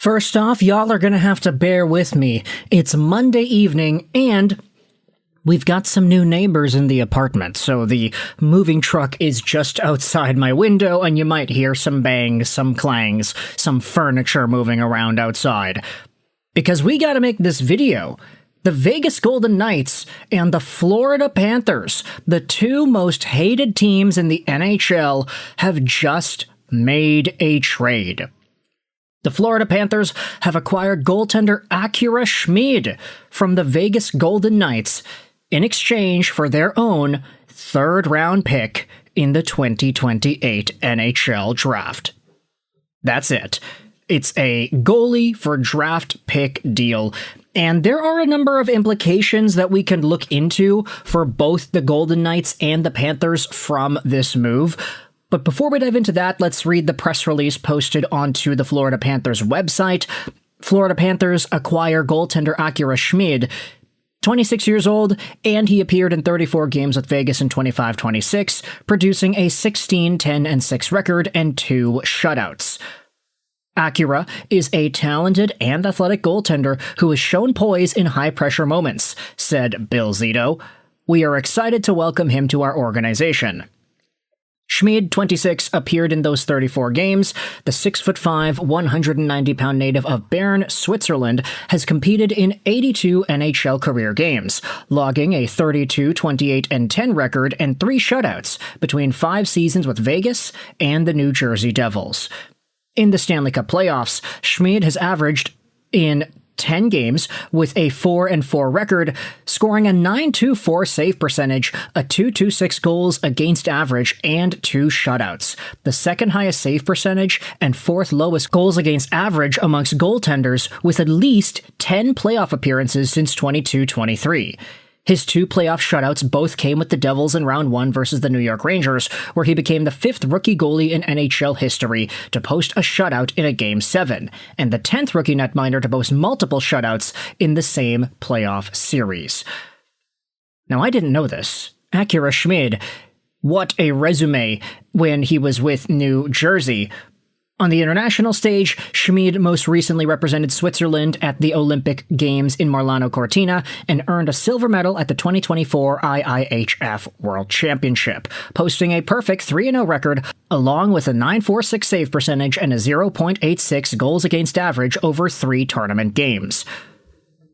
First off, y'all are gonna have to bear with me. It's Monday evening, and we've got some new neighbors in the apartment, so the moving truck is just outside my window, and you might hear some bangs, some clangs, some furniture moving around outside. Because we gotta make this video. The Vegas Golden Knights and the Florida Panthers, the two most hated teams in the NHL, have just made a trade. The Florida Panthers have acquired goaltender Akira Schmid from the Vegas Golden Knights in exchange for their own third-round pick in the 2028 NHL Draft. That's it. It's a goalie for draft pick deal, and there are a number of implications that we can look into for both the Golden Knights and the Panthers from this move. But before we dive into that, let's read the press release posted onto the Florida Panthers website. Florida Panthers acquire goaltender Akira Schmid, 26 years old, and he appeared in 34 games with Vegas in 25-26, producing a 16-10-6 record and 2 shutouts. Akira is a talented and athletic goaltender who has shown poise in high-pressure moments, said Bill Zito. We are excited to welcome him to our organization. Schmid, 26, appeared in those 34 games. The 6'5", 190-pound native of Bern, Switzerland, has competed in 82 NHL career games, logging a 32, 28, and 10 record and 3 shutouts between 5 seasons with Vegas and the New Jersey Devils. In the Stanley Cup Playoffs, Schmid has averaged in 10 games with a 4-4 record, scoring a .924 save percentage, a .226 goals against average, and 2 shutouts, the second highest save percentage and 4th lowest goals against average amongst goaltenders with at least 10 playoff appearances since 22-23. His 2 playoff shutouts both came with the Devils in Round 1 versus the New York Rangers, where he became the 5th rookie goalie in NHL history to post a shutout in a Game 7, and the 10th rookie netminder to post multiple shutouts in the same playoff series. Now, I didn't know this. Akira Schmid, what a resume when he was with New Jersey. On the international stage, Schmid most recently represented Switzerland at the Olympic Games in Milano Cortina and earned a silver medal at the 2024 IIHF World Championship, posting a perfect 3-0 record along with a .946 save percentage and a .086 goals against average over 3 tournament games.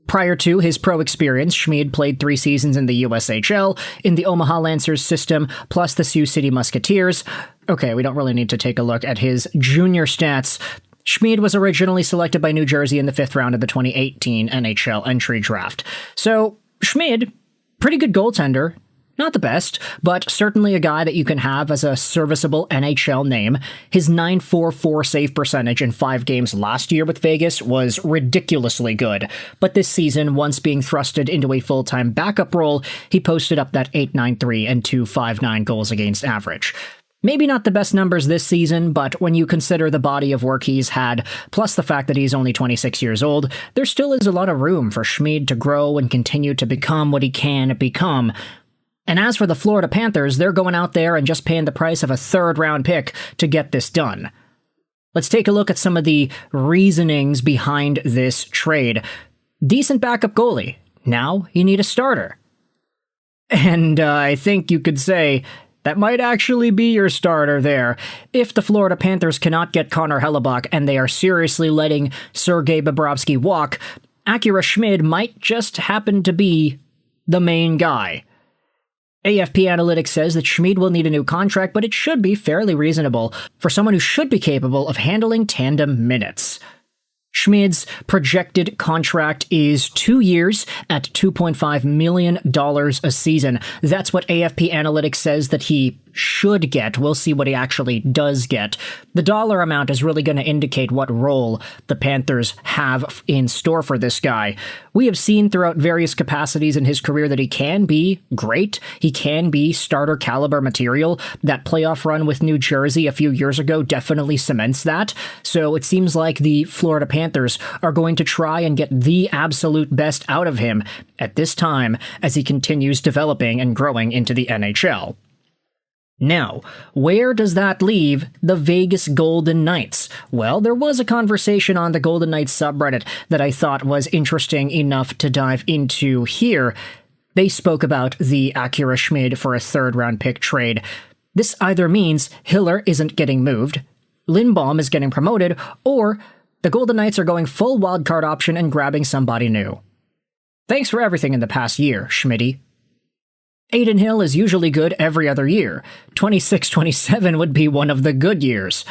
Prior to his pro experience, Schmid played 3 seasons in the USHL, in the Omaha Lancers system, plus the Sioux City Musketeers. Okay, we don't really need to take a look at his junior stats. Schmid was originally selected by New Jersey in the 5th round of the 2018 NHL Entry Draft. So, Schmid, pretty good goaltender. Not the best, but certainly a guy that you can have as a serviceable NHL name. His .944 save percentage in 5 games last year with Vegas was ridiculously good, but this season, once being thrusted into a full-time backup role, he posted up that .893 and .259 goals against average. Maybe not the best numbers this season, but when you consider the body of work he's had, plus the fact that he's only 26 years old, there still is a lot of room for Schmid to grow and continue to become what he can become. And as for the Florida Panthers, they're going out there and just paying the price of a 3rd-round pick to get this done. Let's take a look at some of the reasonings behind this trade. Decent backup goalie. Now you need a starter. And I think you could say that might actually be your starter there. If the Florida Panthers cannot get Connor Hellebuyck and they are seriously letting Sergei Bobrovsky walk, Akira Schmid might just happen to be the main guy. AFP Analytics says that Schmid will need a new contract, but it should be fairly reasonable for someone who should be capable of handling tandem minutes. Schmid's projected contract is 2 years at $2.5 million a season. That's what AFP Analytics says that he should get. We'll see what he actually does get. The dollar amount is really going to indicate what role the Panthers have in store for this guy. We have seen throughout various capacities in his career that he can be great. He can be starter caliber material. That playoff run with New Jersey a few years ago definitely cements that. So it seems like the Florida Panthers are going to try and get the absolute best out of him at this time as he continues developing and growing into the NHL. Now, where does that leave the Vegas Golden Knights? Well, there was a conversation on the Golden Knights subreddit that I thought was interesting enough to dive into here. They spoke about the Akira Schmid for a third-round pick trade. This either means Hiller isn't getting moved, Lindbaum is getting promoted, or the Golden Knights are going full wildcard option and grabbing somebody new. Thanks for everything in the past year, Schmidty. Adin Hill is usually good every other year. 26-27 would be one of the good years.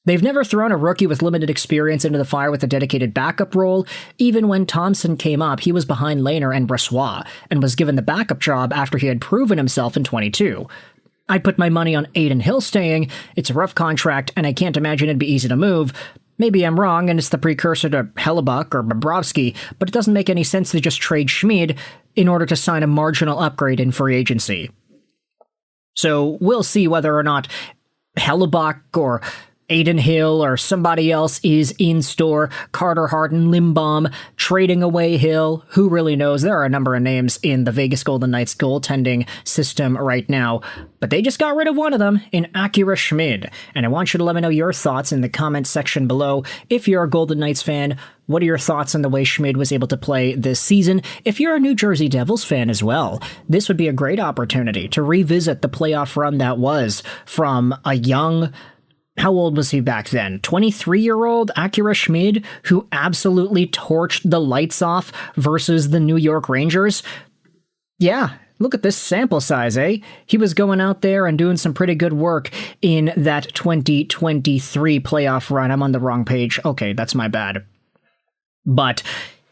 They've never thrown a rookie with limited experience into the fire with a dedicated backup role. Even when Thompson came up, he was behind Lehner and Brossoit, and was given the backup job after he had proven himself in 22. I'd put my money on Adin Hill staying. It's a rough contract, and I can't imagine it'd be easy to move. Maybe I'm wrong, and it's the precursor to Hellebuck or Bobrovsky, but it doesn't make any sense to just trade Schmid in order to sign a marginal upgrade in free agency. So we'll see whether or not Hellebuck or Adin Hill or somebody else is in store. Carter Hart and Lindbaum trading away Hill. Who really knows? There are a number of names in the Vegas Golden Knights goaltending system right now, but they just got rid of one of them in Akira Schmid. And I want you to let me know your thoughts in the comments section below. If you're a Golden Knights fan, what are your thoughts on the way Schmid was able to play this season? If you're a New Jersey Devils fan as well, this would be a great opportunity to revisit the playoff run that was from a young... How old was he back then? 23-year-old Akira Schmid, who absolutely torched the lights off versus the New York Rangers? Yeah, look at this sample size, eh? He was going out there and doing some pretty good work in that 2023 playoff run. I'm on the wrong page. Okay, that's my bad. But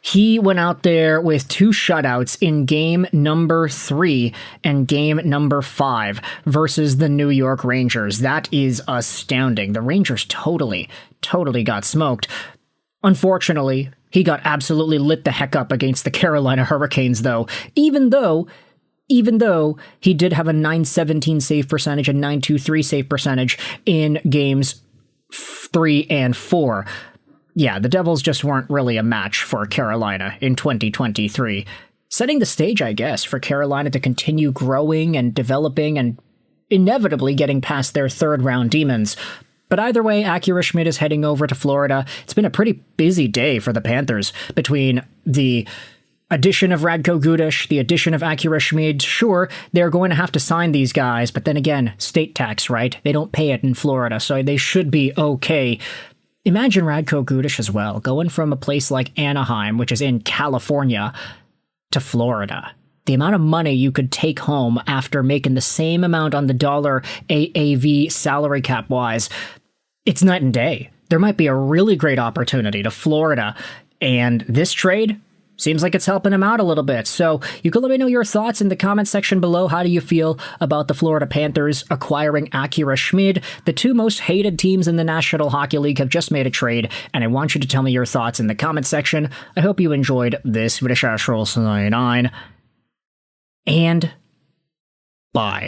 he went out there with 2 shutouts in game number 3 and game number 5 versus the New York Rangers. That is astounding. The Rangers totally got smoked. Unfortunately, he got absolutely lit the heck up against the Carolina Hurricanes, though, even though he did have a .917 save percentage and .923 save percentage in games 3 and 4. Yeah, the Devils just weren't really a match for Carolina in 2023. Setting the stage, I guess, for Carolina to continue growing and developing and inevitably getting past their third-round demons. But either way, Akira Schmid is heading over to Florida. It's been a pretty busy day for the Panthers between the addition of Radko Gudas, the addition of Akira Schmid. Sure, they're going to have to sign these guys, but then again, state tax, right? They don't pay it in Florida, so they should be okay. Imagine Radko Gudas as well, going from a place like Anaheim, which is in California, to Florida. The amount of money you could take home after making the same amount on the dollar AAV salary cap-wise, it's night and day. There might be a really great opportunity to Florida, and this trade seems like it's helping him out a little bit. So you can let me know your thoughts in the comment section below. How do you feel about the Florida Panthers acquiring Akira Schmid? The 2 most hated teams in the National Hockey League have just made a trade, and I want you to tell me your thoughts in the comment section. I hope you enjoyed this video, and bye.